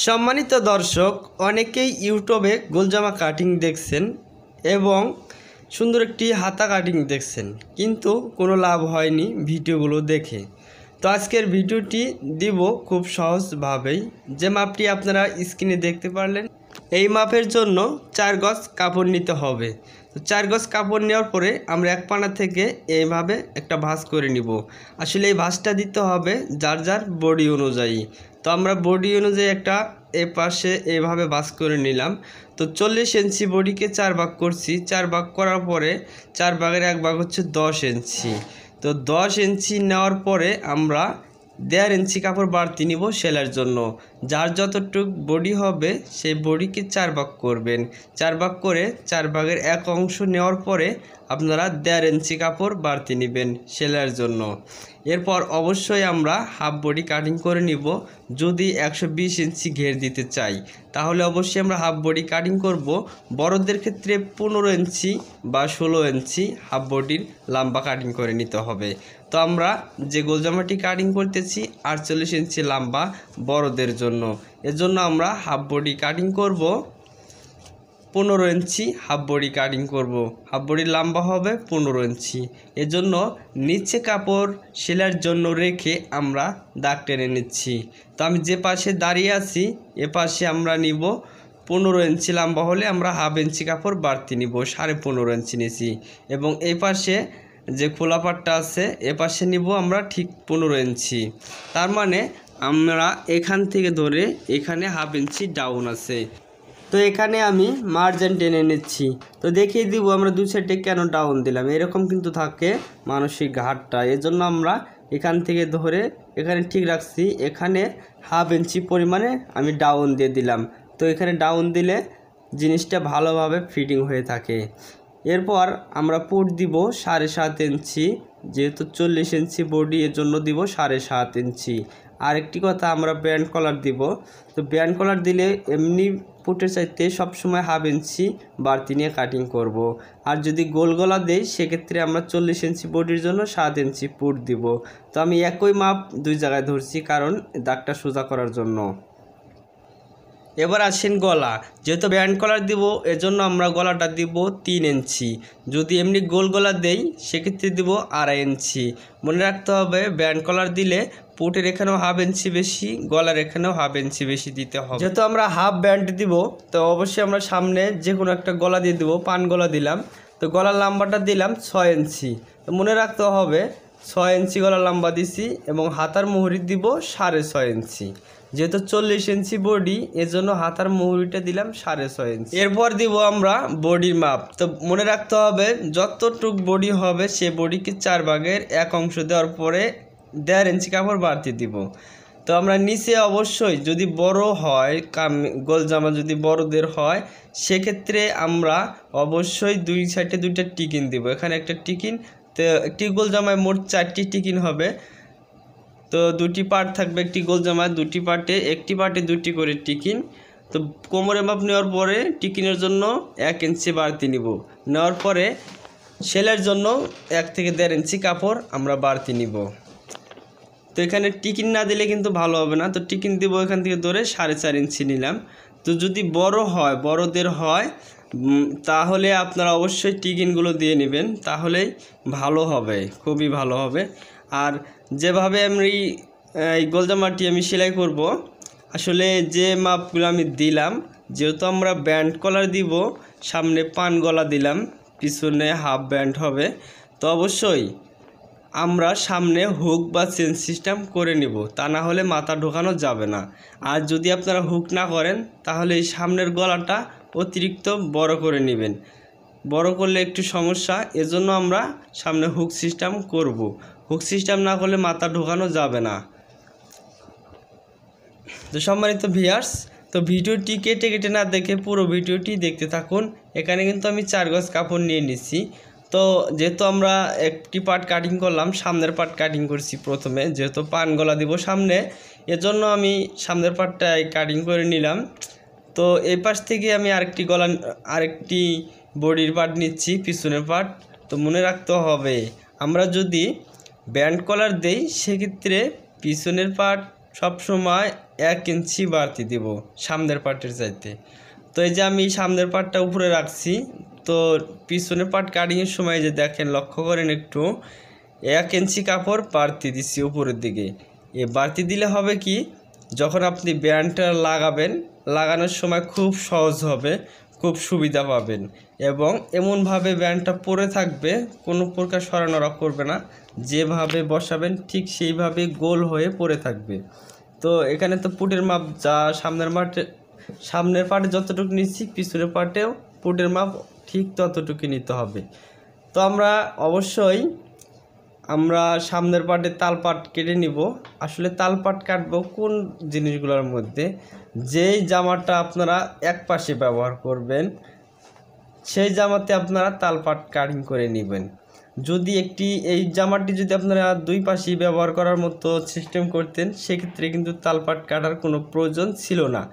সম্মানিত দর্শক, অনেকেই ইউটিউবে গোলজামা কাটিং দেখছেন এবং সুন্দর একটি হাতা কাটিং দেখছেন, কিন্তু কোনো লাভ হয়নি ভিডিওগুলো দেখে। তো আজকের ভিডিওটি দিব খুব সহজভাবেই, যে মাপটি আপনারা স্ক্রিনে দেখতে পারলেন। এই মাপের জন্য 4 গজ কাপড় নিতে হবে। তো 4 গজ কাপড় নেওয়ার পরে আমরা এক পানা থেকে এইভাবে একটা ভাঁজ করে নিব। আসলে এই ভাঁজটা দিতে হবে যার যার বডি অনুযায়ী। তো আমরা বডি অনুযায়ী একটা এ পাশে এইভাবে ভাঁজ করে নিলাম। তো 40 ইঞ্চি বডিকে 4 ভাগ করছি। 4 ভাগ করার পরে 4 ভাগের 1 ভাগ হচ্ছে 10 ইঞ্চি। তো 10 ইঞ্চি নেওয়ার পরে আমরা 1.5 ইঞ্চি কাপড় বাড়তি নিব সেলাইয়ের জন্য। যার যতটুক বডি হবে সেই বডিকে 4 ভাগ করবেন। 4 ভাগ করে 4 ভাগের 1 অংশ নেওয়ার পরে আপনারা 1.5 ইঞ্চি কাপড় বাড়তি নেবেন সেলাইয়ের জন্য। এরপর অবশ্যই আমরা হাফ বডি কাটিং করে নিব। যদি 120 ইঞ্চি ঘের দিতে চাই তাহলে অবশ্যই আমরা হাফ বডি কাটিং করব। বড়দের ক্ষেত্রে 15 ইঞ্চি বা 16 ইঞ্চি হাফ বডির লম্বা কাটিং করে নিতে হবে। তো আমরা যে গোলজামাটি কাটিং করতেছি 48 ইঞ্চি লম্বা বড়দের জন্য। এজন্য আমরা হাফ বডি কাটিং করব 15 ইঞ্চি হাফ বডি কাটিং করব। হাফ বডির লম্বা হবে 15 ইঞ্চি। এজন্য নিচে কাপড় সেলাইয়ের জন্য রেখে আমরা দাগ টেনে নিচ্ছি। তো আমি যে পাশে দাঁড়িয়ে আছি এ পাশে আমরা নিব 15 ইঞ্চি লম্বা হলে আমরা হাফ ইঞ্চি কাপড় বাড়তি নিব, 15.5 ইঞ্চি নিয়েছি। এবং এই পাশে যে খোলা পাটটা আছে এ পাশে নিব আমরা ঠিক 15 ইঞ্চি। তার মানে আমরা এখান থেকে ধরে এখানে হাফ ইঞ্চি ডাউন আছে। তো এখানে আমি মার্জিন টেনে নিচ্ছি। তো দেখিয়ে দিব আমরা দু সাইডে কেন ডাউন দিলাম। এরকম কিন্তু থাকে মানসিক ঘাটটা, এজন্য আমরা এখান থেকে ধরে এখানে ঠিক রাখছি। এখানে হাফ ইঞ্চি পরিমাণে আমি ডাউন দিয়ে দিলাম। তো এখানে ডাউন দিলে জিনিসটা ভালোভাবে ফিটিং হয়ে থাকে। এরপর আমরা পুট দিব 7.5 ইঞ্চি, যেহেতু 40 ইঞ্চি বডি এর জন্য দিব 7.5 ইঞ্চি। আরেকটি কথা, আমরা ব্যান্ড কলার দিব। তো ব্যান্ড কলার দিলে এমনি পুটের চাইতে সবসময় হাফ ইঞ্চি বাড়তি নিয়ে কাটিং করব। আর যদি গোল গলা দেই সেক্ষেত্রে আমরা 40 ইঞ্চি বডির জন্য 7 ইঞ্চি পুট দিব। তো আমি একই মাপ দুই জায়গায় ধরছি, কারণ দাগটা সোজা করার জন্য। এবার আসেন গলা। যেহেতু ব্যান্ড কলার দিব এজন্য আমরা গলাটা দিব 3 ইঞ্চি। যদি এমনি গোল গলা দেই সেক্ষেত্রে দিব 2.5 ইঞ্চি। মনে রাখতে হবে ব্যান্ড কলার দিলে পুটের এখানেও হাফ ইঞ্চি বেশি, গলার এখানেও হাফ ইঞ্চি বেশি দিতে হবে। যেহেতু আমরা হাফ ব্যান্ড দিব তো অবশ্যই আমরা সামনে যে কোনো একটা গলা দিয়ে দিব। পান গলা দিলাম, তো গলার লম্বাটা দিলাম 6 ইঞ্চি। তো মনে রাখতে হবে 6 ইঞ্চি গলা লম্বা দিছি এবং হাতার মুহুরি দিব 6.5 ইঞ্চি। যেহেতু 40 ইঞ্চি বডি এজন্য হাতার মুহুরিটা দিলাম 6.5 ইঞ্চি। এরপর দিব আমরা বডির মাপ। তো মনে রাখতে হবে যতটুক বডি হবে সে বডিকে 4 ভাগের 1 অংশ দেওয়ার পরে 1.5 ইঞ্চি কাপড় বাড়তি দিব। তো আমরা নিচে অবশ্যই যদি বড় হয় গোলজামা যদি বড়দের হয় সেক্ষেত্রে আমরা অবশ্যই দুই সাইডে 2টা টিকিন দিব। এখানে একটা টিকিন, তো একটি গোলজামায় মোট 4টি টিকিন হবে। তো 2টি পার্ট থাকবে একটি গোলজামায়, 2টি পার্টে একটি পার্টে 2টি করে টিকিন। তো কোমরের মাপ নেওয়ার পরে টিকিনের জন্য 1 ইঞ্চি বাড়তি নিব। নেওয়ার পরে সেলাইয়ের জন্য 1 থেকে 1.5 ইঞ্চি কাপড় আমরা বাড়তি নিব। তো এখানে টিকিন না দিলে কিন্তু ভালো হবে না। তো টিকিন দিব এখান থেকে ধরে 4.5 ইঞ্চি নিলাম। তো যদি বড় হয় বড়দের হয় তাহলে আপনারা অবশ্যই টিকিনগুলো দিয়ে নেবেন, তাহলেই ভালো হবে, খুবই ভালো হবে। আর যেভাবে আমি এই গোলজামাটি আমি সেলাই করব, আসলে যে মাপগুলো আমি দিলাম, যেহেতু আমরা ব্যান্ড কলার দিব, সামনে পান গলা দিলাম, পিছনে হাফ ব্যান্ড হবে, তো অবশ্যই আমরা সামনে হুক বা চেন সিস্টেম করে নিব, তা না হলে মাথা ঢোকানো যাবে না। আর যদি আপনারা হুক না করেন তাহলে এই সামনের গলাটা অতিরিক্ত বড় করে নেবেন। বড় করলে একটু সমস্যা, এজন্য আমরা সামনে হুক সিস্টেম করব। হুক সিস্টেম না করলে মাথা ঢোকানো যাবে না। তো সম্মানিত ভিউয়ার্স, তো ভিডিওটি কেটে কেটে না দেখে পুরো ভিডিওটি দেখতে থাকুন। এখানে কিন্তু আমি 4 গজ কাপড় নিয়ে নিছি। তো যেহেতু আমরা একটি পার্ট কাটিং করলাম, সামনের পার্ট কাটিং করছি প্রথমে, যেহেতু পান গলা দিব সামনে, এজন্য আমি সামনের পার্টটাই কাটিং করে নিলাম। তো এই পাশ থেকে আমি আরেকটি বডির পার্ট নিচ্ছি, পিছনের পার্ট। তো মনে রাখতে হবে আমরা যদি ব্যান্ড কলার দেই সেক্ষেত্রে পিছনের পার্ট সবসময় 1 ইঞ্চি বাড়তি দিব সামনের পার্টের চাইতে। তো এই যে আমি সামনের পার্টটা উপরে রাখছি, তো পিছনের পার্ট কাটিংয়ের সময় যে দেখেন লক্ষ্য করেন একটু 1 ইঞ্চি কাপড় বাড়তি দিচ্ছি উপরের দিকে। এ বাড়তি দিলে হবে কি, যখন আপনি ব্যান্ডটা লাগানোর সময় খুব সহজ হবে, খুব সুবিধা পাবেন এবং এমনভাবে ব্যান্ডটা পরে থাকবে, কোনো প্রকার সরানোরা করবে না, যেভাবে বসাবেন ঠিক সেইভাবে গোল হয়ে পড়ে থাকবে। তো এখানে তো পুটের মাপ যা সামনের পার্টে যতটুকু নিচ্ছি পিছনের পার্টেও পুটের মাপ ঠিক ততটুকু নিতে হবে। তো আমরা অবশ্যই সামনের পার্টে তালপাট কেটে নিব। আসলে তালপাট কাটবো কোন জিনিসগুলোর মধ্যে, যেই জামাটা আপনারা এক পাশে ব্যবহার করবেন সেই জামাতে আপনারা তালপাট কাটিং করে নেবেন। যদি এই জামাটি যদি আপনারা দুই পাশেই ব্যবহার করার মতো সিস্টেম করতেন, সেক্ষেত্রে কিন্তু তালপাট কাটার কোনো প্রয়োজন ছিল না।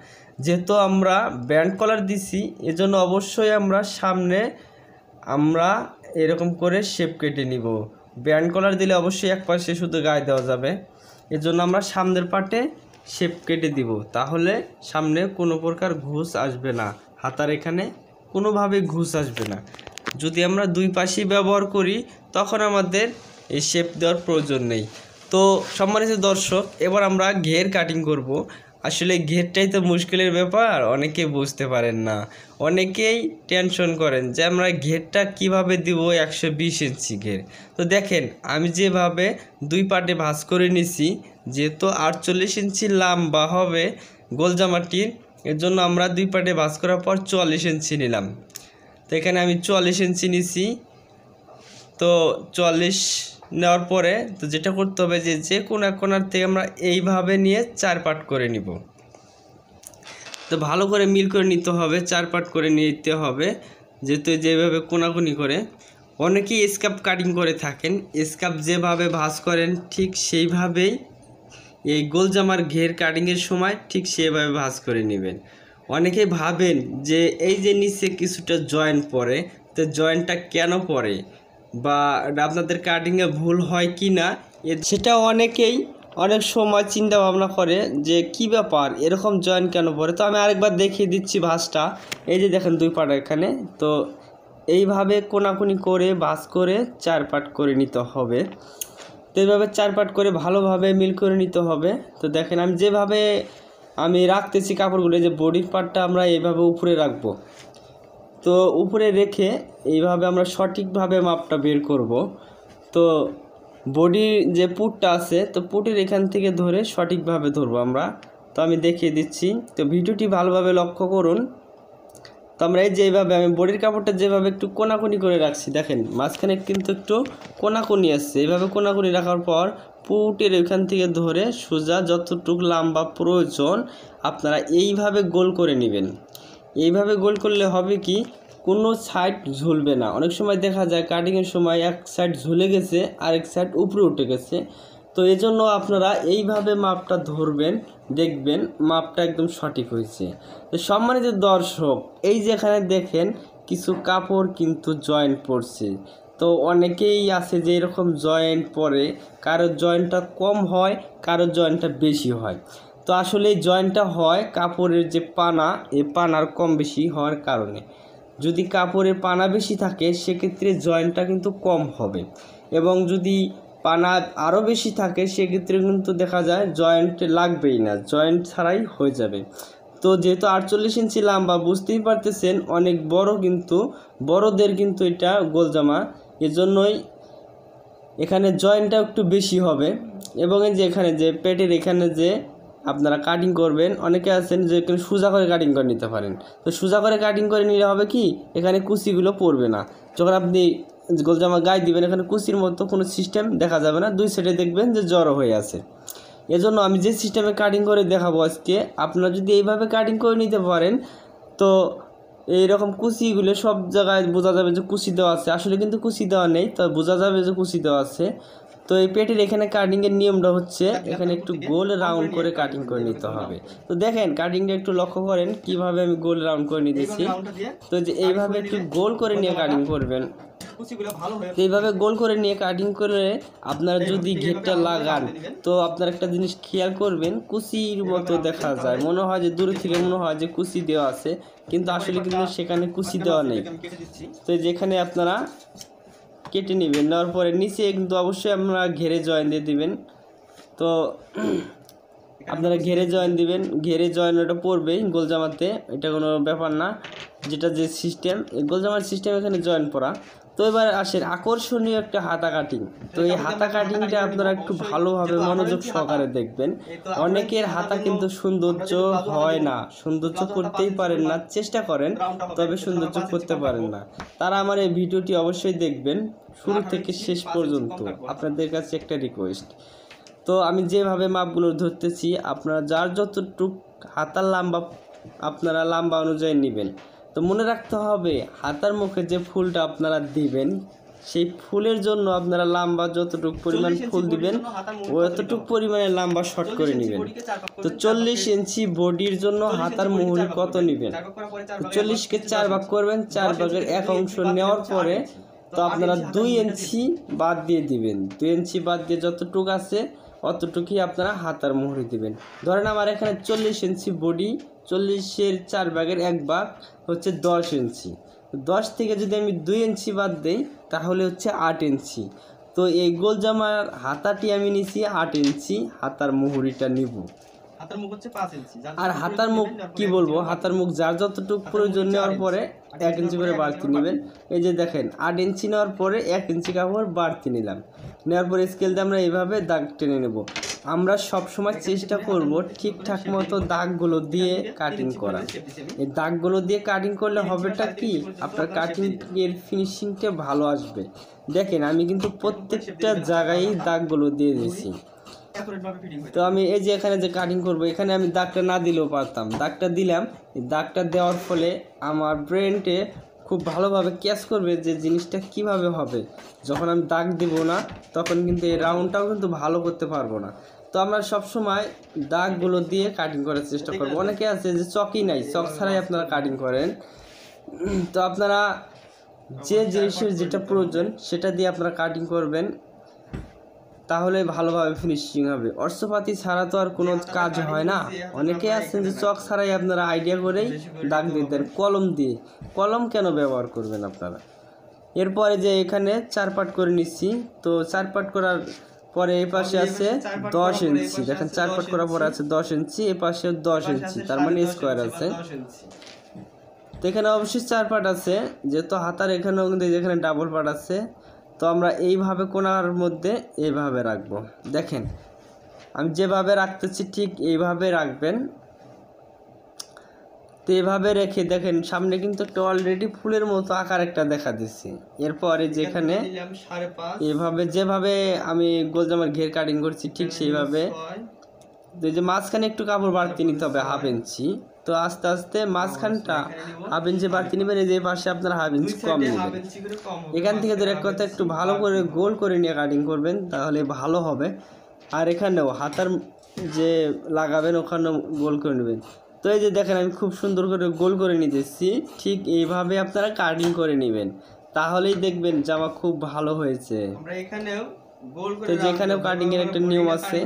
যেহেতু আমরা ব্যান্ড কলার দিছি, এজন্য অবশ্যই সামনে এরকম করে শেপ কেটে নিব। ব্যান্ড কলার দিলে অবশ্যই এক পাশে শুধু গায়ে দেওয়া যাবে, এজন্য আমরা সামনের পার্টে শেপ কেটে দিব, তাহলে সামনে কোনো প্রকার ঘুষ আসবে না, হাতার এখানে কোনোভাবে ঘুষ আসবে না। যদি আমরা দুই পাশেই ব্যবহার করি তখন আমাদের এই শেপ দেওয়ার প্রয়োজন নেই। তো সম্মানিত দর্শক, এবার আমরা ঘের কাটিং করব। আসলে ঘেরটাই তো মুশকিলের ব্যাপার, অনেকে বুঝতে পারেন না, অনেকেই টেনশন করেন যে আমরা ঘেরটা কিভাবে দিব 120 ইঞ্চি ঘের। তো দেখেন আমি যেভাবে দুই পাটে ভাঁজ করে নিছি, যেহেতু 48 ইঞ্চি লম্বা হবে গোল জামাটির, এর জন্য আমরা দুই পাটে ভাঁজ করার পর 44 ইঞ্চি নিলাম। তো এখানে আমি 44 ইঞ্চি নিছি। তো 44 নেওয়ার পরে তো যেটা করতে হবে যে কোনো এক কোণার থেকে আমরা এইভাবে নিয়ে 4 পার্ট করে নিব। তো ভালো করে মিল করে নিতে হবে, 4 পার্ট করে নিতে হবে, যেহেতু যেভাবে কোনাকুনি করে অনেকেই স্কার্ফ কাটিং করে থাকেন। স্কার্ফ যেভাবে ভাঁজ করেন ঠিক সেইভাবেই এই গোল জামার ঘের কাটিংয়ের সময় ঠিক সেভাবে ভাঁজ করে নেবেন। অনেকেই ভাবেন যে এই যে নিচে কিছুটা জয়েন্ট পড়ে, তো জয়েন্টটা কেন পড়ে বা আপনাদের কাটিংয়ে ভুল হয় কি না, সেটা অনেকেই অনেক সময় চিন্তা ভাবনা করে যে কি ব্যাপার এরকম জয়েন্ট কেন পড়ে। তো আমি আরেকবার দেখিয়ে দিচ্ছি ভাঁজটা। এই যে দেখেন দুই পাট এখানে, তো এইভাবে কোনাকুনি করে ভাঁজ করে 4 পার্ট করে নিতে হবে। তো এইভাবে 4 পার্ট করে ভালোভাবে মিল করে নিতে হবে। তো দেখেন আমি যেভাবে রাখতেছি কাপড়গুলো, যে বডির পার্টটা আমরা এইভাবে উপরে রাখবো। তো উপরে রেখে এইভাবে আমরা সঠিকভাবে মাপটা বের করব। তো বডির যে পুটটা আছে, তো পুটের এখান থেকে ধরে সঠিকভাবে ধরবো আমরা। তো আমি দেখিয়ে দিচ্ছি, তো ভিডিওটি ভালোভাবে লক্ষ্য করুন। তো আমরা এইভাবে আমি বডির কাপড়টা যেভাবে একটু কোনাকুনি করে রাখছি, দেখেন মাঝখানে কিন্তু একটু কোনাকুনি আসছে। এইভাবে কোনাকুনি রাখার পর পুটের ওইখান থেকে ধরে সোজা যতটুকু লম্বা প্রয়োজন আপনারা এইভাবে গোল করে নেবেন। এইভাবে গোল করলে হবে কি, কোনো সাইড ঝুলবে না। অনেক সময় দেখা যায় কাটিংয়ের সময় এক সাইড ঝুলে গেছে, আরেক সাইড উপরে উঠে গেছে। তো এজন্য আপনারা এইভাবে মাপটা ধরবেন, দেখবেন মাপটা একদম সঠিক হয়েছে। তো সম্মানিত দর্শক, এই যেখানে দেখেন কিছু কাপড় কিন্তু জয়েন্ট পড়ছে। তো অনেকেই আছে যে এরকম জয়েন্ট পরে, কারোর জয়েন্টটা কম হয়, কারোর জয়েন্টটা বেশি হয়। তো আসলে এই জয়েন্টটা হয় কাপড়ের যে পানা, এই পানার কম বেশি হওয়ার কারণে। যদি কাপড়ের পানা বেশি থাকে সেক্ষেত্রে জয়েন্টটা কিন্তু কম হবে, এবং যদি পানা আরও বেশি থাকে সেক্ষেত্রে কিন্তু দেখা যায় জয়েন্ট লাগবেই না, জয়েন্ট ছাড়াই হয়ে যাবে। তো যেহেতু 48 ইঞ্চি লম্বা, বুঝতেই পারতেছেন অনেক বড়, কিন্তু বড়দের কিন্তু এটা গোল জামা, এজন্যই এখানে জয়েন্টটা একটু বেশি হবে। এবং এই যে এখানে যে পেটের এখানে যে আপনারা কাটিং করবেন, অনেকে আছেন যে এখানে সোজা করে কাটিং করে নিতে পারেন। তো সোজা করে কাটিং করে নিলে হবে কি, এখানে কুচিগুলো পড়বে না। যখন আপনি গোল জামা গায়ে দিবেন এখানে কুচির মতো কোনো সিস্টেম দেখা যাবে না, দুই সাইডে দেখবেন যে জড়ো হয়ে আছে। এজন্য আমি যে সিস্টেমে কাটিং করে দেখাবো আজকে, আপনারা যদি এইভাবে কাটিং করে নিতে পারেন তো এইরকম কুচিগুলো সব জায়গায় বোঝা যাবে যে কুচি দেওয়া আছে, আসলে কিন্তু কুচি দেওয়া নেই, তো বোঝা যাবে যে কুচি দেওয়া আছে। তো এই পেটের এখানে কাটিংয়ের নিয়মটা হচ্ছে এখানে একটু গোল রাউন্ড করে কাটিং করে নিতে হবে। তো দেখেন কাটিংটা একটু লক্ষ্য করেন কিভাবে আমি গোল রাউন্ড করে নিতেছি। তো যে এইভাবে একটু গোল করে নিয়ে কাটিং করবেন। তো এইভাবে গোল করে নিয়ে কাটিং করে আপনারা যদি ঘেরটা লাগান তো আপনারা একটা জিনিস খেয়াল করবেন, কুচির মতো দেখা যায়, মনে হয় যে দূর থেকে মনে হয় যে কুচি দেওয়া আছে, কিন্তু আসলে কিন্তু সেখানে কুচি দেওয়া নেই। তো যেখানে আপনারা কেটে নেবেন, নেওয়ার পরে নিচে কিন্তু অবশ্যই আপনারা ঘেরে জয়েন দিয়ে দিবেন। তো আপনারা ঘেরে জয়েন দিবেন, ঘেরে জয়েন ওটা পড়বেই গোল জামাতে, এটা কোনো ব্যাপার না। যেটা যে সিস্টেম, এই গোল জামার সিস্টেম এখানে জয়েন পড়া। তো এবার আসেন আকর্ষণীয় একটা হাতা কাটিং। তো এই হাতা কাটিংটা আপনারা একটু ভালোভাবে মনোযোগ সহকারে দেখবেন। অনেকের হাতা কিন্তু সৌন্দর্য হয় না, সৌন্দর্য করতেই পারেন না, চেষ্টা করেন তবে সৌন্দর্য করতে পারেন না। তারা আমার এই ভিডিওটি অবশ্যই দেখবেন শুরু থেকে শেষ পর্যন্ত, আপনাদের কাছে একটা রিকোয়েস্ট। তো আমি যেভাবে মাপগুলো ধরতেছি, আপনারা যার যতটুক হাতার লম্বা আপনারা লম্বা অনুযায়ী নেবেন। তো মনে রাখতে হবে হাতার মুখে যে ফুলটা আপনারা দিবেন সেই ফুলের জন্য আপনারা লম্বা যতটুকু পরিমাণ ফুল দিবেন অতটুকু পরিমাণে লম্বা শর্ট করে নেবেন। তো 40 ইঞ্চি বডির জন্য হাতার মুহুরি কত নেবেন? 40কে 4 ভাগ করবেন, 4 ভাগের 1 অংশ নেওয়ার পরে তো আপনারা 2 ইঞ্চি বাদ দিয়ে দিবেন। 2 ইঞ্চি বাদ দিয়ে যতটুকু আছে অতটুকুই আপনারা হাতার মুহুরি দিবেন। ধরেন আমার এখানে 40 ইঞ্চি বডি, 40-এর 4 ভাগের 1 ভাগ হচ্ছে 10 ইঞ্চি। 10 থেকে যদি আমি 2 ইঞ্চি বাদ দিই তাহলে হচ্ছে 8 ইঞ্চি। তো এই গোল জামার হাতাটি আমি নিছি 8 ইঞ্চি, হাতার মুহুরিটা নিব। হাতার মুখ হচ্ছে 5 ইঞ্চি। আর হাতার মুখ কি বলবো, হাতার মুখ যার যতটুকু প্রয়োজন নেওয়ার পরে 1 ইঞ্চি করে বাড়তি নেবেন। এই যে দেখেন 8 ইঞ্চি নেওয়ার পরে 1 ইঞ্চি কাপড় বাড়তি নিলাম, নেওয়ার পরে স্কেল দিয়ে আমরা এইভাবে দাগ টেনে নেব। আমরা সব সময় চেষ্টা করব ঠিকঠাক মতো দাগগুলো দিয়ে কাটিং করা। এই দাগগুলো দিয়ে কাটিং করলে হবেটা কি, আপনার কাটিং এর ফিনিশিংটা ভালো আসবে। দেখেন আমি কিন্তু প্রত্যেকটা জায়গায় দাগগুলো দিয়ে দিয়েছি। তো আমি এই যে এখানে যে কাটিং করব, এখানে আমি দাগটা না দিলেও পারতাম, দাগটা দিলাম। দাগটা দেওয়ার ফলে আমার ব্রেনটে খুব ভালোভাবে ক্যাচ করবে যে জিনিসটা কিভাবে হবে। যখন আমি দাগ দিব না তখন কিন্তু এই রাউন্ডটাও কিন্তু ভালো করতে পারবো না। তো আমরা সবসময় দাগগুলো দিয়ে কাটিং করার চেষ্টা করবো। অনেকে আছে যে চকই নাই, চক ছাড়াই আপনারা কাটিং করেন। তো আপনারা যে জিনিসের যেটা প্রয়োজন সেটা দিয়ে আপনারা কাটিং করবেন, তাহলে ভালোভাবে ফিনিশিং হবে। অর্থপাতি ছাড়া তো আর কোনো কাজ হয় না। অনেকে আছেন যে চক ছাড়াই আপনারা আইডিয়া করেই দাগ দিয়ে দেন, কলম দিয়ে। কলম কেন ব্যবহার করবেন আপনারা? এরপরে যে এখানে 4 পার্ট করে নিচ্ছি। তো 4 পার্ট করার পরে এই পাশে আছে 10 ইঞ্চি, দেখেন 4 পার্ট করার পরে আছে 10 ইঞ্চি, এ পাশে 10 ইঞ্চি, তার মানে স্কোয়ার আছে। তো এখানে অবশ্যই 4 পার্ট আছে, যেহেতু হাতার এখানেও কিন্তু যেখানে ডাবল পার্ট আছে। তো আমরা এইভাবে কোণার মধ্যে এইভাবে রাখবো। দেখেন আমি যেভাবে রাখতেছি ঠিক এইভাবে রাখবেন। তো এইভাবে রেখে দেখেন সামনে কিন্তু একটা অলরেডি ফুলের মতো আকার একটা দেখা দিচ্ছি। এরপরে যেখানে এইভাবে যেভাবে আমি গোল জামার ঘের কাটিং করছি ঠিক সেইভাবে যে মাঝখানে একটু কাপড় বাড়তি নিতে হবে 1/2 ইঞ্চি। তো আস্তে আস্তে মাঝখানটা 1/2 ইঞ্চি বাড়তি নেবেন, এই যে পাশে আপনারা 1/2 ইঞ্চি কম নেবেন। এখান থেকে ধরে এক কথা একটু ভালো করে গোল করে নিয়ে কাটিং করবেন, তাহলে ভালো হবে। আর এখানেও হাতার যে লাগাবেন ওখানেও গোল করে নেবেন। তো এই যে দেখেন আমি খুব সুন্দর করে গোল করে নিতেছি, ঠিক এইভাবে আপনারা কাটিং করে নেবেন, তাহলেই দেখবেন জামা খুব ভালো হয়েছে। তো যেখানেও কাটিং এর একটা নিয়ম আছে,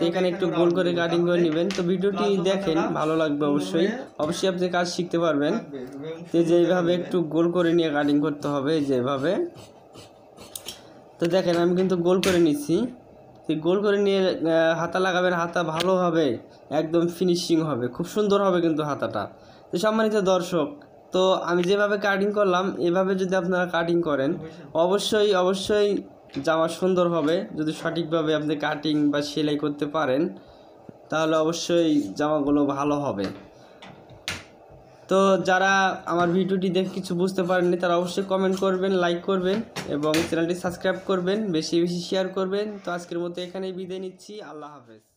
এখানে একটু গোল করে কাটিং করে নেবেন। তো ভিডিওটি দেখেন, ভালো লাগবে অবশ্যই, অবশ্যই আপনি কাজ শিখতে পারবেন। তো যেভাবে একটু গোল করে নিয়ে কাটিং করতে হবে যেভাবে। তো দেখেন আমি কিন্তু গোল করে নিচ্ছি। তো গোল করে নিয়ে হাতা লাগাবেন, হাতা ভালোভাবে একদম ফিনিশিং হবে, খুব সুন্দর হবে কিন্তু হাতাটা। তো সম্মানিত দর্শক, তো আমি যেভাবে কাটিং করলাম এভাবে যদি আপনারা কাটিং করেন অবশ্যই অবশ্যই জামা সুন্দর হবে। যদি সঠিকভাবে আপনি কাটিং বা সেলাই করতে পারেন তাহলে অবশ্যই জামাগুলো ভালো হবে। তো যারা আমার ভিডিওটি দেখে কিছু বুঝতে পারেননি তারা অবশ্যই কমেন্ট করবেন, লাইক করবেন এবং চ্যানেলটি সাবস্ক্রাইব করবেন, বেশি বেশি শেয়ার করবেন। তো আজকের মতো এখানেই বিদায় নিচ্ছি, আল্লাহ হাফেজ।